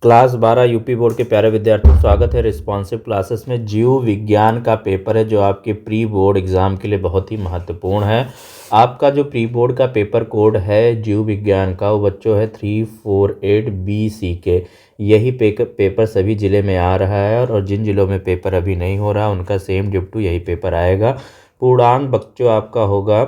Class 12 UP board के प्यारे विद्यार्थियों, स्वागत है रिस्पॉन्सिव क्लासेस में। जीव विज्ञान का पेपर है जो आपके प्री बोर्ड एग्ज़ाम के लिए बहुत ही महत्वपूर्ण है। आपका जो प्री बोर्ड का पेपर कोड है जीव विज्ञान का, वो बच्चों है 348BC के। यही पेपर सभी ज़िले में आ रहा है और जिन ज़िलों में पेपर अभी नहीं हो रहा उनका सेम डिप्टू यही पेपर आएगा। पूर्णांक बच्चों आपका होगा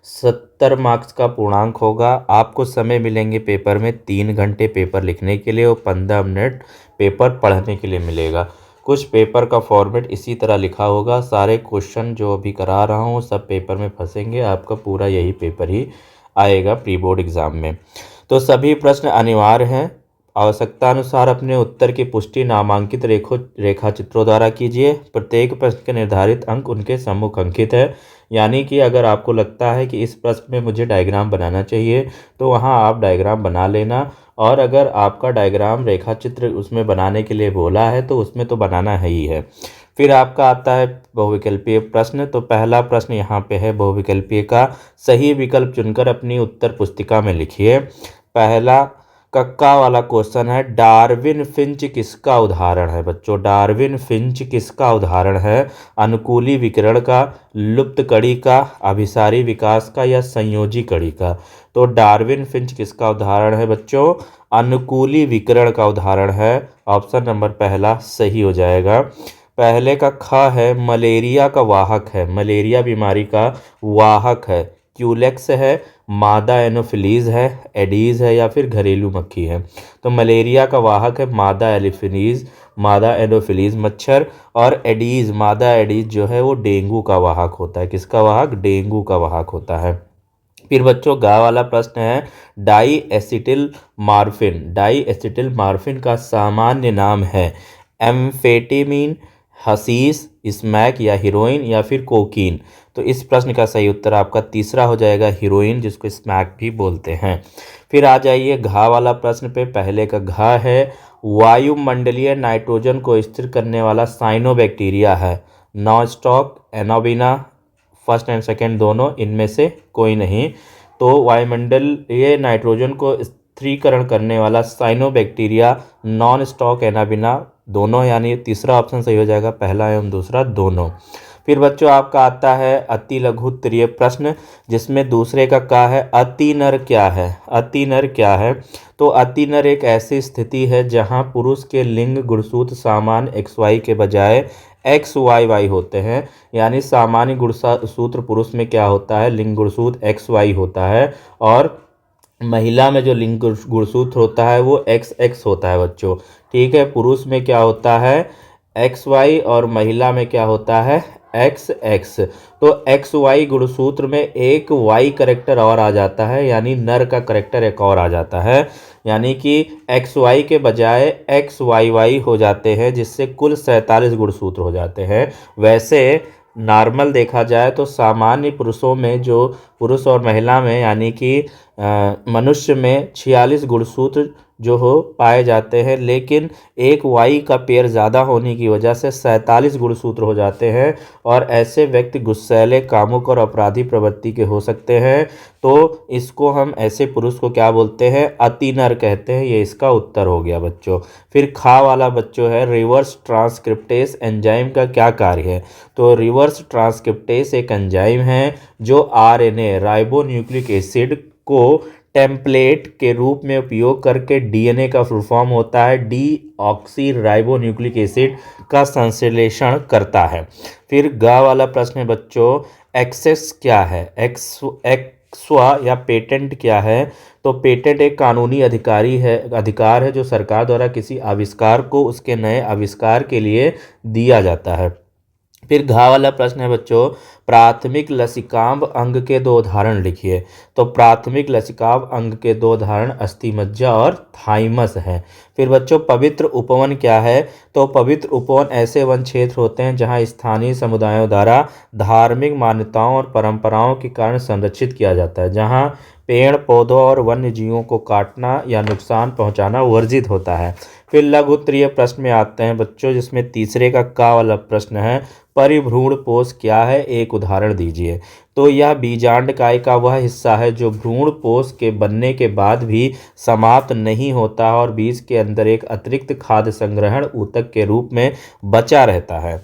70 मार्क्स का पूर्णांक होगा। आपको समय मिलेंगे पेपर में 3 घंटे पेपर लिखने के लिए और 15 मिनट पेपर पढ़ने के लिए मिलेगा। कुछ पेपर का फॉर्मेट इसी तरह लिखा होगा। सारे क्वेश्चन जो अभी करा रहा हूँ सब पेपर में फंसेंगे। आपका पूरा यही पेपर ही आएगा प्री बोर्ड एग्ज़ाम में। तो सभी प्रश्न अनिवार्य हैं। आवश्यकता अनुसार अपने उत्तर की पुष्टि नामांकित रेखा चित्रों द्वारा कीजिए। प्रत्येक प्रश्न के निर्धारित अंक उनके सम्मुख अंकित है। यानी कि अगर आपको लगता है कि इस प्रश्न में मुझे डायग्राम बनाना चाहिए तो वहाँ आप डायग्राम बना लेना, और अगर आपका डायग्राम रेखा चित्र उसमें बनाने के लिए बोला है तो उसमें तो बनाना है ही है। फिर आपका आता है बहुविकल्पीय प्रश्न। तो पहला प्रश्न यहाँ पे है बहुविकल्पीय का। सही विकल्प चुनकर अपनी उत्तर पुस्तिका में लिखिए। पहला कक्का वाला क्वेश्चन है, डार्विन फिंच किसका उदाहरण है बच्चों? डार्विन फिंच किसका उदाहरण है? अनुकूली विकिरण का, लुप्त कड़ी का, अभिसारी विकास का या संयोजी कड़ी का? तो डार्विन फिंच किसका उदाहरण है बच्चों? अनुकूली विकिरण का उदाहरण है। ऑप्शन नंबर पहला सही हो जाएगा। पहले का ख है, मलेरिया का वाहक है। मलेरिया बीमारी का वाहक है। क्यूलेक्स है, मादा एनोफिलीज है, एडीज है या फिर घरेलू मक्खी है? तो मलेरिया का वाहक है मादा एनोफिलीज मच्छर, और एडीज मादा एडीज जो है वो डेंगू का वाहक होता है। किसका वाहक? डेंगू का वाहक होता है। फिर बच्चों गा वाला प्रश्न है, डाई एसिटिल मार्फिन का सामान्य नाम है एम्फेटेमिन, हसीस, स्मैक या हीरोइन या फिर कोकीन? तो इस प्रश्न का सही उत्तर आपका तीसरा हो जाएगा, हीरोइन, जिसको स्मैक भी बोलते हैं। फिर आ जाइए घा वाला प्रश्न पे। पहले का घा है, वायुमंडलीय नाइट्रोजन को स्थिर करने वाला साइनोबैक्टीरिया है। नॉस्टॉक, एनोबिना, फर्स्ट एंड सेकंड दोनों, इनमें से कोई नहीं। तो वायुमंडलीय नाइट्रोजन को स्थिरीकरण करने वाला साइनोबैक्टीरिया, नॉन स्टॉक, एनाबिना दोनों, यानी तीसरा ऑप्शन सही हो जाएगा, पहला एवं दूसरा दोनों। फिर बच्चों आपका आता है अति लघु उत्तरीय प्रश्न, जिसमें दूसरे का है, अतिनर क्या है? अतिनर क्या है? तो अतिनर एक ऐसी स्थिति है जहां पुरुष के लिंग गुणसूत्र सामान्य XY के बजाय XYY होते हैं। यानी सामान्य गुणसूत्र पुरुष में क्या होता है? लिंग गुणसूत्र XY होता है, और महिला में जो लिंग गुणसूत्र होता है वो XX होता है बच्चों। ठीक है, पुरुष में क्या होता है? XY, और महिला में क्या होता है? XX। तो XY गुणसूत्र में एक Y करेक्टर और आ जाता है, यानी नर का करेक्टर एक और आ जाता है, यानी कि XY के बजाय XYY हो जाते हैं, जिससे कुल 47 गुणसूत्र हो जाते हैं। वैसे नॉर्मल देखा जाए तो सामान्य पुरुषों में, जो पुरुष और महिला में, यानी कि मनुष्य में 46 गुणसूत्र जो हो पाए जाते हैं, लेकिन एक वाई का पेयर ज़्यादा होने की वजह से 47 गुणसूत्र हो जाते हैं, और ऐसे व्यक्ति गुस्सैले, कामुक और अपराधी प्रवृत्ति के हो सकते हैं। तो इसको हम, ऐसे पुरुष को क्या बोलते हैं? अतिनर कहते हैं। ये इसका उत्तर हो गया बच्चों। फिर खा वाला बच्चों है, रिवर्स ट्रांसक्रिप्टेस एंजाइम का क्या कार्य है? तो रिवर्स ट्रांसक्रिप्टेस एक एंजाइम है जो RNA राइबो न्यूक्लिक एसिड को टेम्पलेट के रूप में उपयोग करके DNA का फुल फॉर्म होता है डीऑक्सी राइबो न्यूक्लिक एसिड का संश्लेषण करता है। फिर ग वाला प्रश्न है बच्चों, एक्सेस क्या है? एक्सवा या पेटेंट क्या है? तो पेटेंट एक कानूनी अधिकार है जो सरकार द्वारा किसी आविष्कार को उसके नए आविष्कार के लिए दिया जाता है। फिर घा वाला प्रश्न है बच्चों, प्राथमिक लसिकांब अंग के 2 उदाहरण लिखिए। तो प्राथमिक लसिकांब अंग के 2 उदाहरण अस्थिमज्जा और थाइमस हैं। फिर बच्चों पवित्र उपवन क्या है? तो पवित्र उपवन ऐसे वन क्षेत्र होते हैं जहां स्थानीय समुदायों द्वारा धार्मिक मान्यताओं और परंपराओं के कारण संरक्षित किया जाता है, जहां पेड़ पौधों और वन्य जीवों को काटना या नुकसान पहुंचाना वर्जित होता है। फिर लघु उत्तरीय प्रश्न में आते हैं बच्चों, जिसमें तीसरे का वाला प्रश्न है, परिभ्रूण पोष क्या है, एक उदाहरण दीजिए। तो यह बीजांडकाय का वह हिस्सा है जो भ्रूण पोष के बनने के बाद भी समाप्त नहीं होता और बीज के अंदर एक अतिरिक्त खाद्य संग्रहण ऊतक के रूप में बचा रहता है।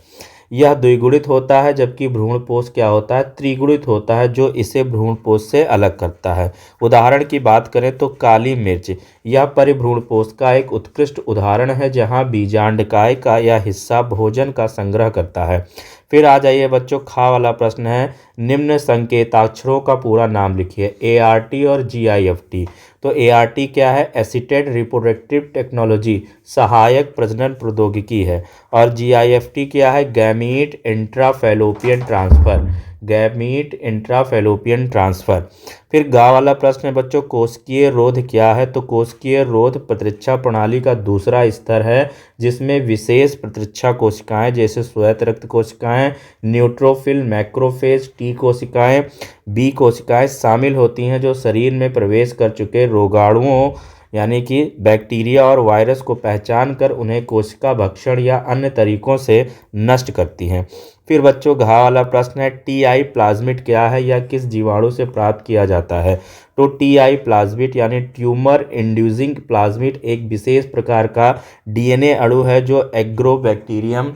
यह द्विगुणित होता है, जबकि भ्रूणपोष क्या होता है, त्रिगुणित होता है, जो इसे भ्रूणपोष से अलग करता है। उदाहरण की बात करें तो काली मिर्च, यह परिभ्रूणपोष का एक उत्कृष्ट उदाहरण है जहां बीजांडकाय का यह हिस्सा भोजन का संग्रह करता है। फिर आ जाइए बच्चों, खा वाला प्रश्न है, निम्न संकेताक्षरों का पूरा नाम लिखिए। ART और GIFT। तो ART क्या है, एसिस्टेड रिप्रोडक्टिव टेक्नोलॉजी, सहायक प्रजनन प्रौद्योगिकी है। और GIFT क्या है, गैमीट इंट्राफैलोपियन ट्रांसफर, गैमीट इंट्राफैलोपियन ट्रांसफर। फिर गा वाला प्रश्न है बच्चों, कोशिकीय रोध क्या है। तो कोशिकीय रोध प्रतिरक्षा प्रणाली का दूसरा स्तर है जिसमें विशेष प्रतिरक्षा कोशिकाएं जैसे श्वेत रक्त कोशिकाएं, न्यूट्रोफिल, मैक्रोफेज, टी कोशिकाएं, बी कोशिकाएं शामिल होती हैं जो शरीर में प्रवेश कर चुके रोगाणुओं यानी कि बैक्टीरिया और वायरस को पहचान कर उन्हें कोशिका भक्षण या अन्य तरीकों से नष्ट करती हैं। फिर बच्चों घा वाला प्रश्न है, TI प्लाज्मिड क्या है या किस जीवाणु से प्राप्त किया जाता है। तो TI प्लाज्मिड यानी ट्यूमर इंड्यूसिंग प्लाज्मिड एक विशेष प्रकार का DNA अणु है जो एग्रोबैक्टीरियम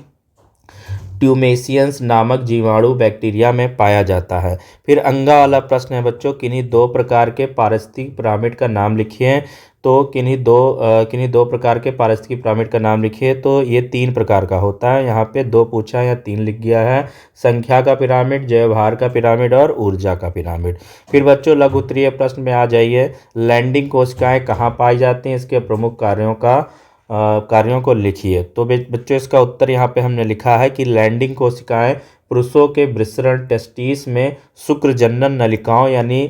ट्यूमेसियंस नामक जीवाणु बैक्टीरिया में पाया जाता है। फिर अंगा वाला प्रश्न है बच्चों, किन्हीं दो प्रकार के पारिस्थितिक पिरामिड का नाम लिखिए। तो किन्हीं दो प्रकार के पारिस्थितिक पिरामिड का नाम लिखिए। तो ये 3 प्रकार का होता है, यहाँ पे 2 पूछा या 3 लिख गया है। संख्या का पिरामिड, जैवभार का पिरामिड और ऊर्जा का पिरामिड। फिर बच्चों लघु उत्तरीय प्रश्न में आ जाइए, लैंडिंग कोशिकाएं कहाँ पाई जाती हैं, इसके प्रमुख कार्यों को लिखिए। तो बच्चों इसका उत्तर यहाँ पे हमने लिखा है कि लैंडिंग कोशिकाएं पुरुषों के वृषण टेस्टिस में शुक्रजनन नलिकाओं यानी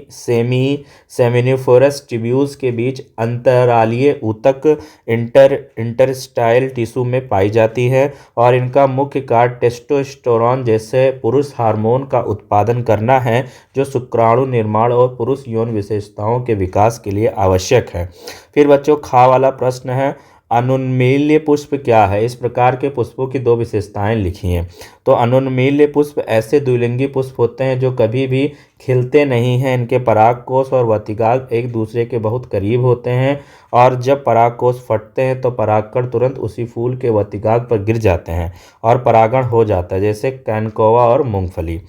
सेमिनिफोरस ट्यूब्यूल्स के बीच अंतरालीय ऊतक इंटरस्टाइल टिश्यू में पाई जाती है और इनका मुख्य कार्य टेस्टोस्टेरोन जैसे पुरुष हार्मोन का उत्पादन करना है जो शुक्राणु निर्माण और पुरुष यौन विशेषताओं के विकास के लिए आवश्यक है। फिर बच्चों खा वाला प्रश्न है, अनुन्मील्य पुष्प क्या है, इस प्रकार के पुष्पों की 2 विशेषताएं लिखिए। तो अनुन्मील्य पुष्प ऐसे द्विलिंगी पुष्प होते हैं जो कभी भी खिलते नहीं हैं। इनके परागकोश और वर्तिकाग्र एक दूसरे के बहुत करीब होते हैं और जब परागकोश फटते हैं तो परागकण तुरंत उसी फूल के वर्तिकाग्र पर गिर जाते हैं और परागण हो जाता है, जैसे कैनकोवा और मूंगफली।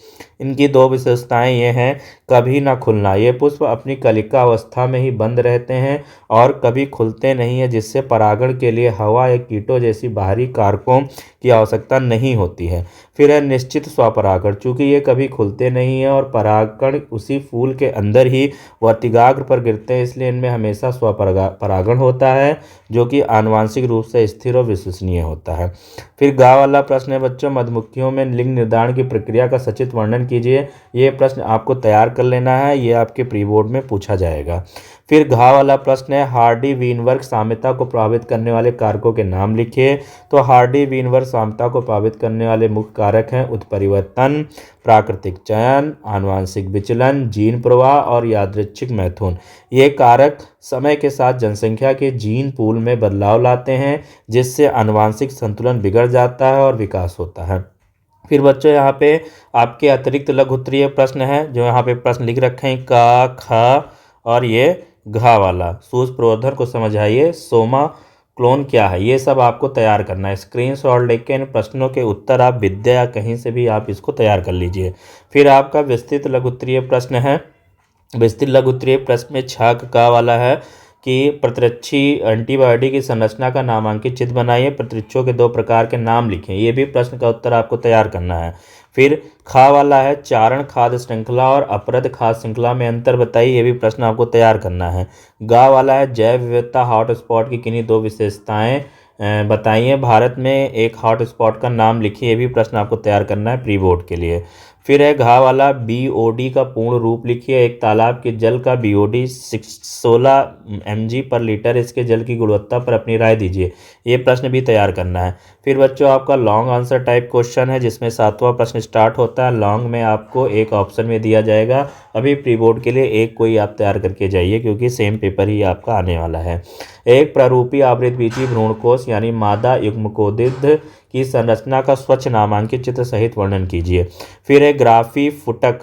इनकी 2 विशेषताएं ये हैं, कभी ना खुलना, ये पुष्प अपनी कलिका अवस्था में ही बंद रहते हैं और कभी खुलते नहीं हैं, जिससे परागण के लिए हवा या कीटों जैसी बाहरी कारकों की आवश्यकता नहीं होती है। फिर है निश्चित स्वपरागण, चूंकि ये कभी खुलते नहीं हैं और परागकण उसी फूल के अंदर ही वर्तिकाग्र पर गिरते हैं, इसलिए इनमें हमेशा स्वपरागण होता है जो कि आनुवांशिक रूप से स्थिर और विश्वसनीय होता है। फिर गा वाला प्रश्न है बच्चों, मधुमक्खियों में लिंग निर्धारण की प्रक्रिया का सचित्र वर्णन कीजिए। ये प्रश्न आपको तैयार कर लेना है, ये आपके प्री बोर्ड में पूछा जाएगा। फिर घा वाला प्रश्न है, हार्डी वीनबर्ग साम्यता को प्रभावित करने वाले कारकों के नाम लिखिए। तो हार्डी वीनबर्ग साम्यता को प्रभावित करने वाले मुख्य कारक हैं उत्परिवर्तन, प्राकृतिक चयन, आनुवांशिक विचलन, जीन प्रवाह और यादृच्छिक मैथुन। ये कारक समय के साथ जनसंख्या के जीन पूल में बदलाव लाते हैं जिससे आनुवांशिक संतुलन बिगड़ जाता है और विकास होता है। फिर बच्चों यहाँ पे आपके अतिरिक्त लघु उत्तरीय प्रश्न है जो यहाँ पे प्रश्न लिख रखे हैं, का, ख और ये घा वाला। सूझ प्रवर्धन को समझाइए, सोमा क्लोन क्या है, ये सब आपको तैयार करना है। स्क्रीनशॉट लेके इन प्रश्नों के उत्तर आप विद्या या कहीं से भी आप इसको तैयार कर लीजिए। फिर आपका विस्तृत लघु उत्तरीय प्रश्न है। विस्तृत लघु उत्तरीय प्रश्न में छाक का वाला है कि प्रतिरक्षी एंटीबॉडी की संरचना का नामांकित चित्र बनाइए, प्रतिरक्षों के 2 प्रकार के नाम लिखें। ये भी प्रश्न का उत्तर आपको तैयार करना है। फिर खा वाला है, चारण खाद्य श्रृंखला और अपरद खाद्य श्रृंखला में अंतर बताइए, ये भी प्रश्न आपको तैयार करना है। गा वाला है, जैव विविधता हॉटस्पॉट की किन्हीं 2 विशेषताएं बताइए। भारत में एक हॉटस्पॉट का नाम लिखिए, ये भी प्रश्न आपको तैयार करना है प्री बोर्ड के लिए। फिर है घा वाला, BOD का पूर्ण रूप लिखिए। एक तालाब के जल का BOD 16 mg पर लीटर, इसके जल की गुणवत्ता पर अपनी राय दीजिए। ये प्रश्न भी तैयार करना है। फिर बच्चों आपका लॉन्ग आंसर टाइप क्वेश्चन है, जिसमें 7वां प्रश्न स्टार्ट होता है। लॉन्ग में आपको एक ऑप्शन में दिया जाएगा। अभी प्री बोर्ड के लिए एक कोई आप तैयार करके जाइए, क्योंकि सेम पेपर ही आपका आने वाला है। एक प्रारूपी आवृतबीजी भ्रूणकोश यानी मादा युग्मकोदित की संरचना का स्वच्छ नामांकित चित्र सहित वर्णन कीजिए। फिर एक ग्राफी फुटक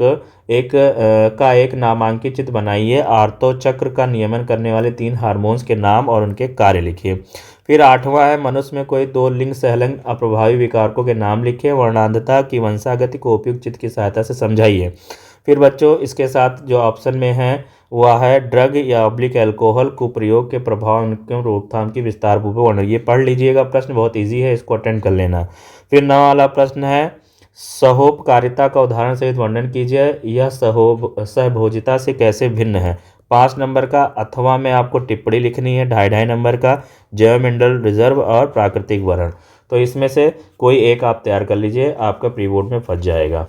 का एक नामांकित चित्र बनाइए। आर्तो चक्र का नियमन करने वाले 3 हार्मोन्स के नाम और उनके कार्य लिखिए। फिर 8वां है मनुष्य में कोई 2 लिंग सहलंग अप्रभावी विकारकों के नाम लिखिए। वर्णांधता की वंशागति को उपयुक्त चित्र की सहायता से समझाइए। फिर बच्चों इसके साथ जो ऑप्शन में है वह है ड्रग या ऑब्लिक अल्कोहल कुप्रयोग के प्रभाव, उनके रोकथाम की विस्तार पूर्वक वर्णन। ये पढ़ लीजिएगा, प्रश्न बहुत इजी है, इसको अटेंड कर लेना। फिर 9 वाला प्रश्न है सहोपकारिता का उदाहरण सहित वर्णन कीजिए। यह सहभोजिता से कैसे भिन्न है। 5 नंबर का। अथवा में आपको टिप्पणी लिखनी है। 2.5 नंबर का। जैव मिनरल रिजर्व और प्राकृतिक वर्ण। तो इसमें से कोई एक आप तैयार कर लीजिए, आपका प्री बोर्ड में फंस जाएगा।